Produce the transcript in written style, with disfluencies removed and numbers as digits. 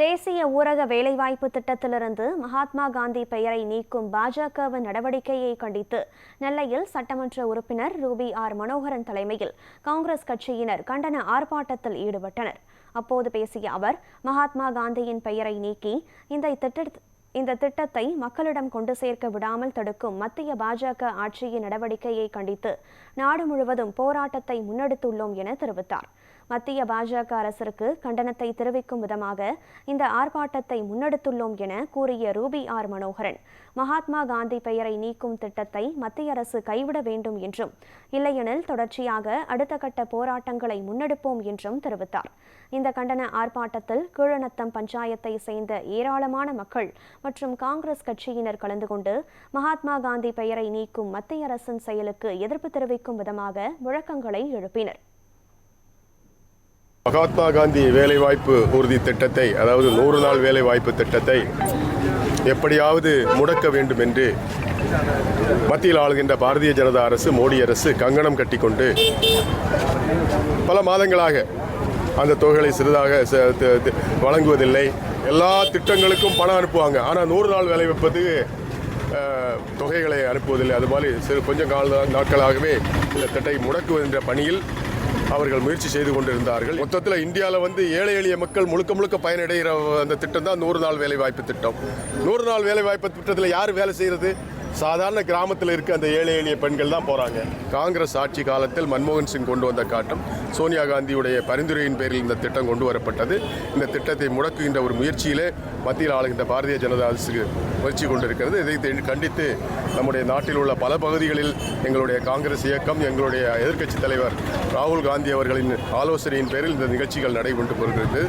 தேசிய ஊரக வேலைவாய்ப்பு திட்டத்திலிருந்து மகாத்மா காந்தி பெயரை நீக்கும் பாஜகவின் நடவடிக்கையை கண்டித்து நெல்லையில் சட்டமன்ற உறுப்பினர் ரூபி ஆர் மனோகரன் தலைமையில் காங்கிரஸ் கட்சியினர் கண்டன ஆர்ப்பாட்டத்தில் ஈடுபட்டனர். அப்போது பேசிய அவர், மகாத்மா காந்தியின் பெயரை நீக்கி இந்த திட்டத்தை மக்களிடம் கொண்டு சேர்க்க விடாமல் தடுக்கும் மத்திய பாஜக ஆட்சியின் நடவடிக்கையை கண்டித்து நாடு முழுவதும் போராட்டத்தை முன்னெடுத்துள்ளோம் என தெரிவித்தார். மத்திய பாஜக அரசிற்கு கண்டனத்தை தெரிவிக்கும் விதமாக இந்த ஆர்ப்பாட்டத்தை முன்னெடுத்துள்ளோம் என கூறிய ரூபி ஆர் மனோகரன், மகாத்மா காந்தி பெயரை நீக்கும் திட்டத்தை மத்திய அரசு கைவிட வேண்டும் என்றும், இல்லையெனில் தொடர்ச்சியாக அடுத்த கட்ட போராட்டங்களை முன்னெடுப்போம் என்றும் தெரிவித்தார். இந்த கண்டன ஆர்ப்பாட்டத்தில் கீழநத்தம் பஞ்சாயத்தை சேர்ந்த ஏராளமான மக்கள் மற்றும் காங்கிரஸ் கட்சியினர் கலந்து கொண்டு மகாத்மா காந்தி பெயரை நீக்கும் மத்திய அரசின் செயலுக்கு எதிர்ப்பு தெரிவிக்கும் விதமாக முழக்கங்களை எழுப்பினர். மகாத்மா காந்தி வேலைவாய்ப்பு உறுதி திட்டத்தை, அதாவது 100 நாள் வேலைவாய்ப்பு திட்டத்தை எப்படியாவது முடக்க வேண்டும் என்று மத்தியில் ஆளுகின்ற பாரதிய ஜனதா அரசு, மோடி அரசு கங்கணம் கட்டிக்கொண்டு பல மாதங்களாக அந்த தொகைகளை சிறிதாக வழங்குவதில்லை. எல்லா திட்டங்களுக்கும் பணம் அனுப்புவாங்க, ஆனால் 100 நாள் வேலை வைப்பதுக்கு தொகைகளை அனுப்புவதில்லை. அது மாதிரி கொஞ்சம் நாட்களாகவே இந்த திட்டத்தை முடக்குவதென்ற பணியில் அவர்கள் முயற்சி செய்து கொண்டிருந்தார்கள். மொத்தத்தில் இந்தியாவில் ஏழை எளிய மக்கள் முழுக்க பயனடைகிற அந்த திட்டம் தான் 100 நாள் வேலைவாய்ப்பு திட்டம். 100 நாள் வேலைவாய்ப்பு திட்டத்தில் யார் வேலை செய்கிறது? சாதாரண கிராமத்தில் இருக்க அந்த ஏழை எளிய பெண்கள் தான் போகிறாங்க. காங்கிரஸ் ஆட்சி காலத்தில் மன்மோகன் சிங் கொண்டு வந்த காட்டும் சோனியா காந்தியுடைய பரிந்துரையின் பேரில் இந்த திட்டம் கொண்டு வரப்பட்டது. இந்த திட்டத்தை முடக்குகின்ற ஒரு முயற்சியிலே மத்தியில் ஆளுகின்ற பாரதிய ஜனதா அரசு முயற்சி கொண்டிருக்கிறது. இதை கண்டித்து நம்முடைய நாட்டில் உள்ள பல பகுதிகளில் எங்களுடைய காங்கிரஸ் இயக்கம், எங்களுடைய எதிர்க்கட்சித் தலைவர் ராகுல் காந்தி அவர்களின் ஆலோசனையின் பேரில் இந்த நிகழ்ச்சிகள் நடைபெற்று வருகிறது.